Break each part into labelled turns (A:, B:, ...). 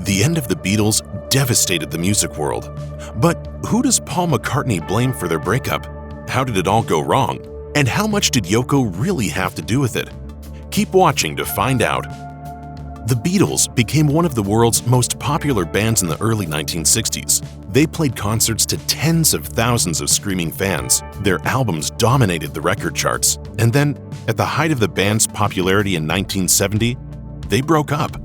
A: The end of the Beatles devastated the music world. But who does Paul McCartney blame for their breakup? How did it all go wrong? And how much did Yoko really have to do with it? Keep watching to find out. The Beatles became one of the world's most popular bands in the early 1960s. They played concerts to tens of thousands of screaming fans. Their albums dominated the record charts. And then, at the height of the band's popularity in 1970, they broke up.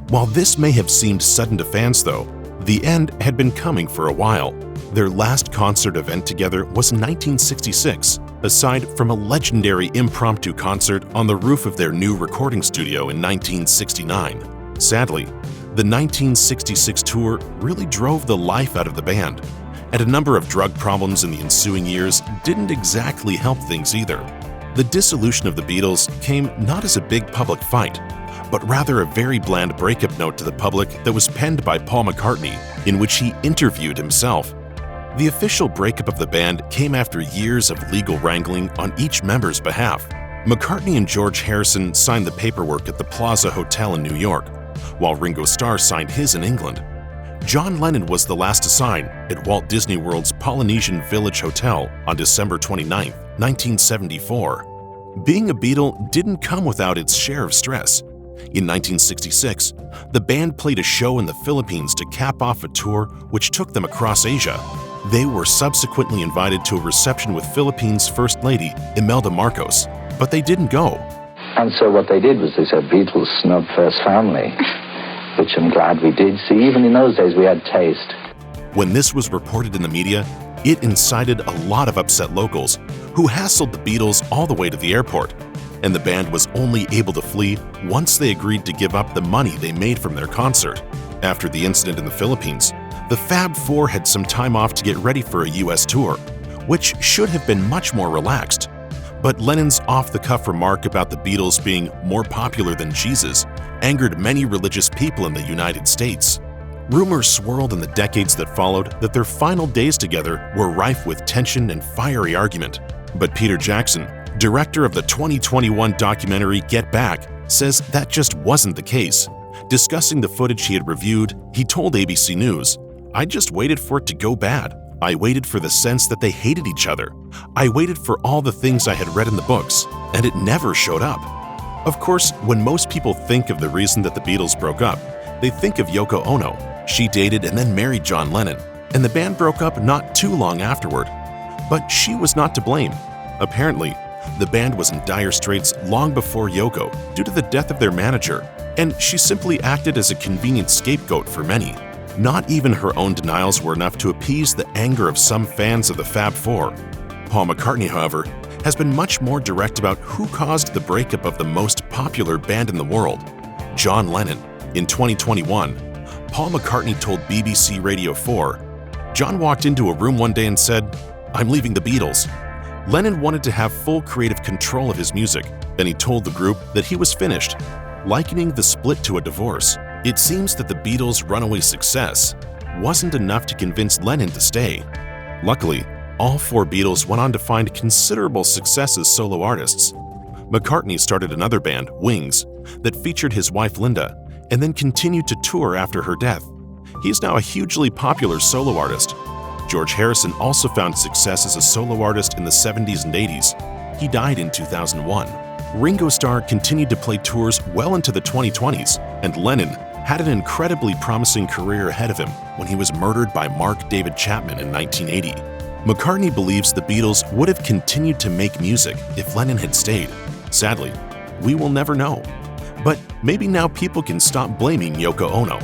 A: While this may have seemed sudden to fans, though, the end had been coming for a while. Their last concert event together was in 1966, aside from a legendary impromptu concert on the roof of their new recording studio in 1969. Sadly, the 1966 tour really drove the life out of the band, and a number of drug problems in the ensuing years didn't exactly help things either. The dissolution of the Beatles came not as a big public fight, but rather a very bland breakup note to the public that was penned by Paul McCartney, in which he interviewed himself. The official breakup of the band came after years of legal wrangling on each member's behalf. McCartney and George Harrison signed the paperwork at the Plaza Hotel in New York, while Ringo Starr signed his in England. John Lennon was the last to sign at Walt Disney World's Polynesian Village Hotel on December 29, 1974. Being a Beatle didn't come without its share of stress. In 1966, the band played a show in the Philippines to cap off a tour which took them across Asia. They were subsequently invited to a reception with Philippines' First Lady, Imelda Marcos, but they didn't go.
B: And so what they did was they said, Beatles snub first family, which I'm glad we did. See, even in those days we had taste.
A: When this was reported in the media, it incited a lot of upset locals who hassled the Beatles all the way to the airport, and the band was only able to flee once they agreed to give up the money they made from their concert. After the incident in the Philippines, the Fab Four had some time off to get ready for a US tour, which should have been much more relaxed. But Lennon's off-the-cuff remark about the Beatles being more popular than Jesus angered many religious people in the United States. Rumors swirled in the decades that followed that their final days together were rife with tension and fiery argument. But Peter Jackson, director of the 2021 documentary Get Back, says that just wasn't the case. Discussing the footage he had reviewed, he told ABC News, "I just waited for it to go bad. I waited for the sense that they hated each other. I waited for all the things I had read in the books, and it never showed up." Of course, when most people think of the reason that the Beatles broke up, they think of Yoko Ono. She dated and then married John Lennon, and the band broke up not too long afterward. But she was not to blame. Apparently, the band was in dire straits long before Yoko due to the death of their manager, and she simply acted as a convenient scapegoat for many. Not even her own denials were enough to appease the anger of some fans of the Fab Four. Paul McCartney, however, has been much more direct about who caused the breakup of the most popular band in the world, John Lennon. In 2021, Paul McCartney told BBC Radio 4, "John walked into a room one day and said, 'I'm leaving the Beatles.' Lennon wanted to have full creative control of his music, and he told the group that he was finished." Likening the split to a divorce, it seems that the Beatles' runaway success wasn't enough to convince Lennon to stay. Luckily, all four Beatles went on to find considerable success as solo artists. McCartney started another band, Wings, that featured his wife Linda, and then continued to tour after her death. He is now a hugely popular solo artist. George Harrison also found success as a solo artist in the 70s and 80s. He died in 2001. Ringo Starr continued to play tours well into the 2020s, and Lennon had an incredibly promising career ahead of him when he was murdered by Mark David Chapman in 1980. McCartney believes the Beatles would have continued to make music if Lennon had stayed. Sadly, we will never know. But maybe now people can stop blaming Yoko Ono.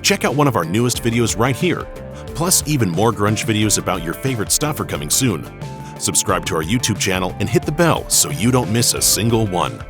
A: Check out one of our newest videos right here. Plus, even more grunge videos about your favorite stuff are coming soon. Subscribe to our YouTube channel and hit the bell so you don't miss a single one.